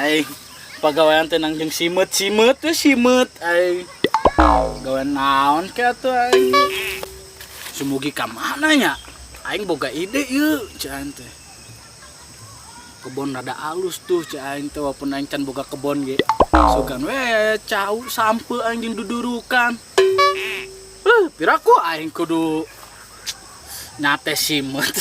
Aing pagawean teh nang jeung simet tuh simet aing. Gawean naon ke atuh aing? Sumugi ka mana nya? Aing boga ide ieu caan teh. Kebon rada alus tuh caan teh walaupun aing can boga kebon ge. Sugan we cau sampe aing jeung dudurukan. Piraku aing kudu nyate simet.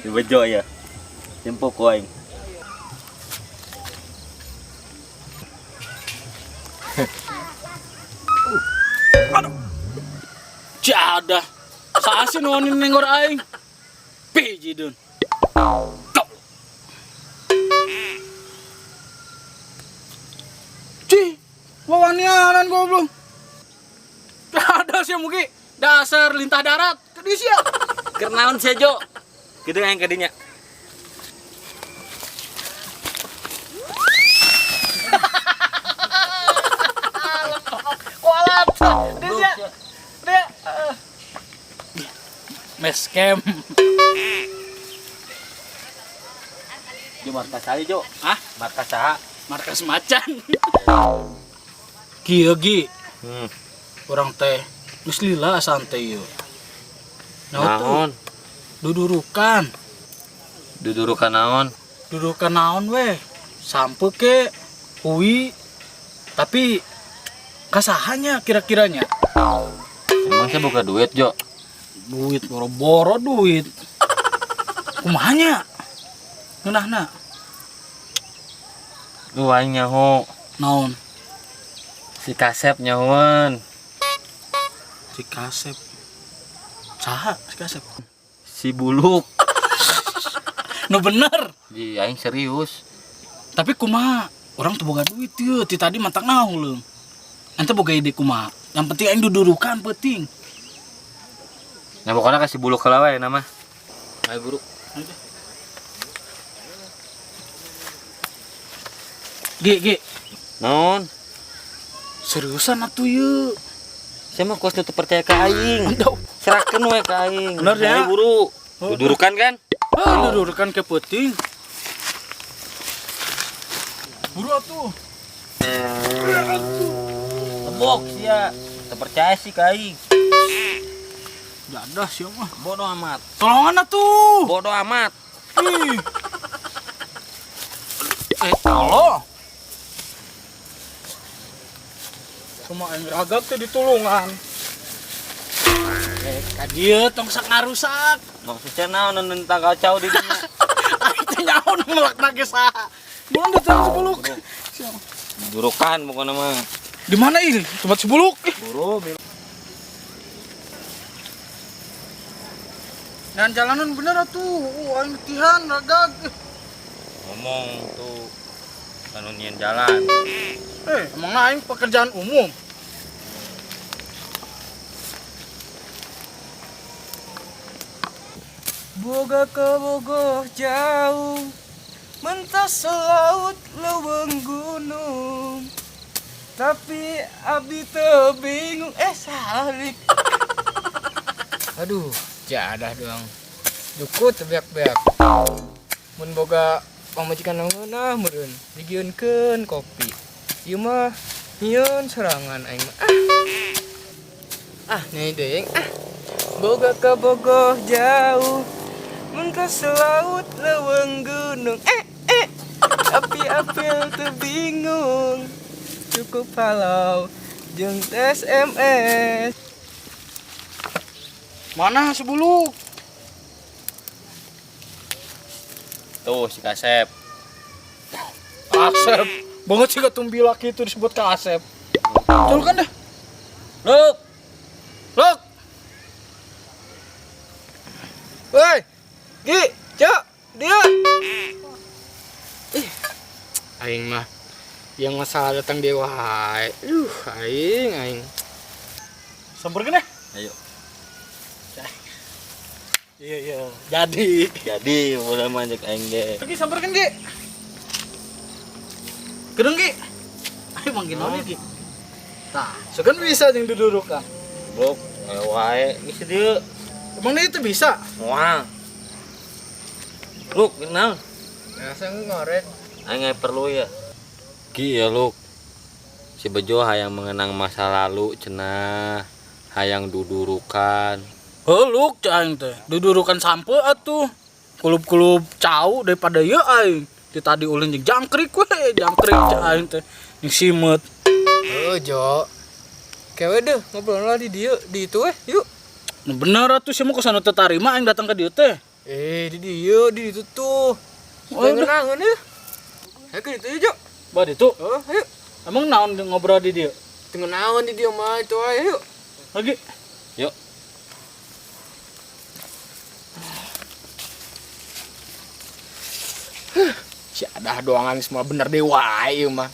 Di bejo ya. Tempo ko aing. Aduh. Jadah. Saasin wanin nenggor aing. Piji dun. Cih, wawanianan goblok. Ada sih mugi dasar lintah darat. Tadi sih ya. Kernaon sih Jo? Gitu yang kadinya. Kualat. Dia. Meskem. Jo markas aja Jo. Hah? Markas saha? Markas macan. Kieu gi. Urang teh geus lila santai yeuh. Naon? Dudurukan naon? Dudurukan naon weh? Sampe ke Hui. Tapi kasahanya kira-kiranya? Emang saya buka duit Jo? Duit boro-boro duit. Kumahanya? Ngeunahna? Lu aing nyaho. Naon? Si Kasep nyahoan. Si Kasep. Saha si Kasep? Si Buluk. Nu bener. Di aing serius. Tapi kumaha? Orang tuh boga duit yeuh, ti tadi mantap naon leung. Ente boga ide kumaha? Yang penting aing dudurukan penting. Nah pokoknya kasih Buluk heula we nama. Ayo buru. Ge. Naon? Seriusan atuh yeuh. Saya mah kos tutup percaya ke aing. Serahkeun we ka aing. Bener ya? Ayo buru. Dudurukan kan? Dudurukan ke penting. Buru atuh. Tebok sia. Terpercaya sih ka aing. Dadah sia mah. Bodoh amat. Tolongan atuh. Bodoh amat. Ih. Allah. Cuma aing ragak teh ditulungan. Kadieu tong sak ngarusak. Maksudnya naon tentang kacau di dinya. Aing teh nyaon melakna ge saha. Mun datang sebuluk. Dudurukan pokoknya mah. Di mana ini? Tempat sebuluk. Buru. Dan jalanan bener atuh. Aing tihan ragak. Ngomong tuh kanunian jalan. Emang aing pekerjaan umum. Boga ke bogoh jauh, mentas laut leuweung gunung. Tapi abdi teu bingung salik. Aduh, jadah doang. Dukut beak-beak. Mun boga pamajikan ngeunah meureun digieunkeun kopi. Ieu mah nyieun serangan aing mah. Nyai deung. Boga ke bogoh jauh, mun ka laut leuweung gunung. Api-apil teu bingung. Cukup halau jeung SMS. Mana sebuluk? Tuh si Kasep. Kasep. Banget sih ketumbi laki itu disebut Kasep. Betul kan dah? Luk. Woi, Gi, Cok, dia. Aing mah yang masalah datang dia wae. Aing. Sampeurkeun deh. Ayo. Iya. Jadi Mulai manjak aing deh. Gi sampeurkeun Gi. Kedeung Gi. Ayo manggil naon Gi. Tah, so kan bisa jeung dudurukan. Blok, wae geus dieu. Emang itu bisa? Wah. Luk, kenal. Biasa ngorek. Aing perlu ya. Ki ya, Luk. Si Bejo hayang mengenang masa lalu cenah. Hayang dudurukan. Heuluk cai teh. Dudurukan sampe atuh. Kulub-kulub cau daripada ieu aing. Di tadi ulin jeung jangkrik we, jangkrik cai teh. Jeung simet. Oh, Jo. Kewe deh, ngobrol lah di dieu, di itu yuk. Nah bener atuh sia mah kusana teu tarima aing datang ka dieu teh. Di dieu, di itu tuh. Oh, Udah ngenangan ya. Ayo ke itu Jo. Bah ditu. Oh, ayo. Emang naon ngobrol di dieu? Tengenawan di dieu mah itu ayo. Lagi. Yuk. Si ada doangan semua bener deh wae ieu mah.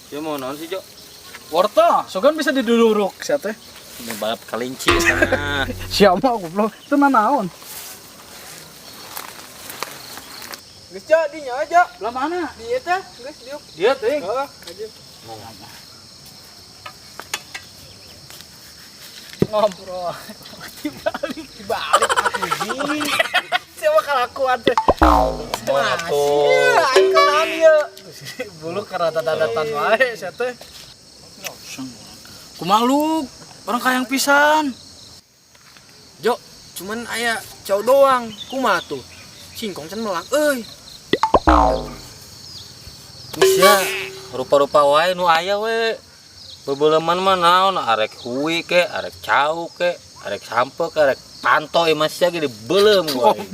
Ya mau naon sih, Jo? Wortel, so kan bisa diduduruk sia teh. Ini balap kelinci sana. Sia mah goblok, teu naon. Geus Jo, dinya aja. Belah mana? Di ieu teh, geus diuk. Dia teh. Heeh, aja. Ngobrol. Dibalik aku ini. Siapa kalakuan teh? Atuh. Aing kan ieu. Bulu karata-datatan wae sia teh. Kumalu, orang kayang pisan. Jo, cuman aya cau doang. Kumaha tuh? Singkong can melang euy. Geus ya, rupa-rupa wae nu aya we. Bebeuleman mah naon arek huwi ke, arek cau ke, arek sampe ke, arek panto ieu sia ge dibeulem wae.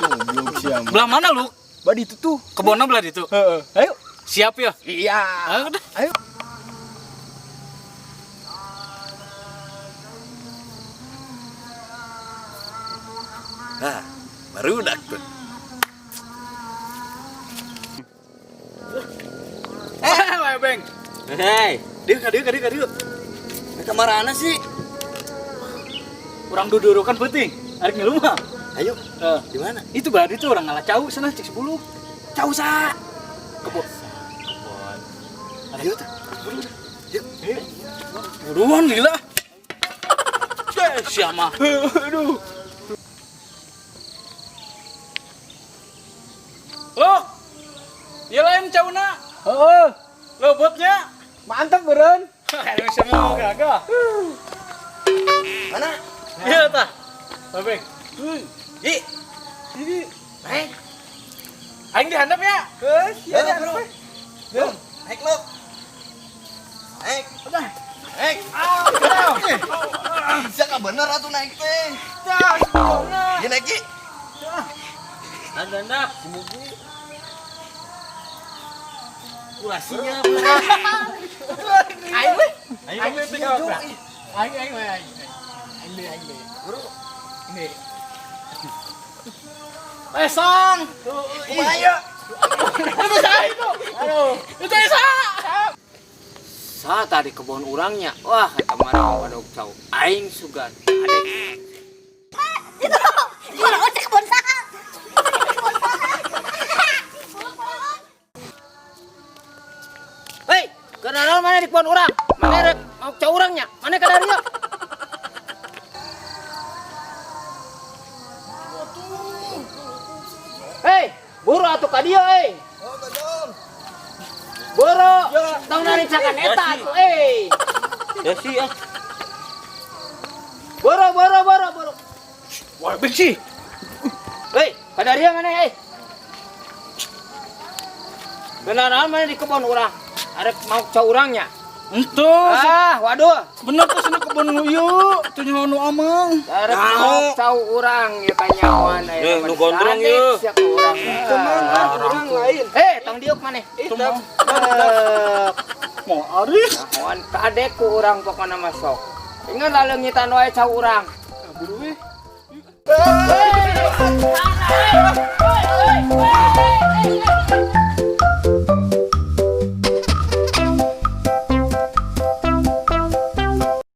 Belum siam. Belah mana lu? Badi itu tuh. Kebonna belah ditu. Heeh. Ayo, siap ya. Iya. Ayo dah. Ayo. Nah, baru udah tuh. Wae beng. Hei, Dia kadieu. Kamarana sih? Urang dudurukan penting. Arek ngilu mah. Ayo, Heeh. di mana? Itu berarti tuh orang ngalah cau sana cek 10. Cau sa. Kebon. Ayo tuh. Yuk. Buruan lila. Siapa? Aduh. Lo. Ieu lain cauna. Heeh. Lobotnya. Mantap beureun. Aduh semua gagah. Mana? Iya tah. Babeng. Di. Ini. Aing dihandap ya. Geus, Ya, ya. bro. Naik lo. Naik. Naik. Bisa nggak bener atuh naik teh? Ya naik Ki. anak Ulasinya. Aing we. Ayo pinjau. Aing we. Aing we. Bro. Ini. Pesong. Kumaha? Itu saya itu. Aduh. Itu Isa. Sa tadi kebun urangnya. Wah, kemarin pada cau. Aing sugan. Adek. Itu orang ojek kebun saha. Hei, kenal mana di kebun urang? Mana rek mau cau urangnya? Mana ka dari yuk? Hei, buru atuh ka dieu euy. Oh, gadong. Buru. Tong naricakan eta atuh euy. ya sih ya. Buru. Wah, benci. Hei, ka dari mana hei? Beneran mana di kebun urang? Arek mau cau urangnya? Ento. Waduh. Bener tuh sana kebun ieu. Teu nyaho nu amang. Arek mau cau urang ya kanyawan aya. Nu gondrong yeuh. Sia ka urang. Urang lain. Tong diuk maneh. Mau ari. Mohon kadek ku urang pokona masuk. Ingat leungitan wae cau urang. Buru we. Hei!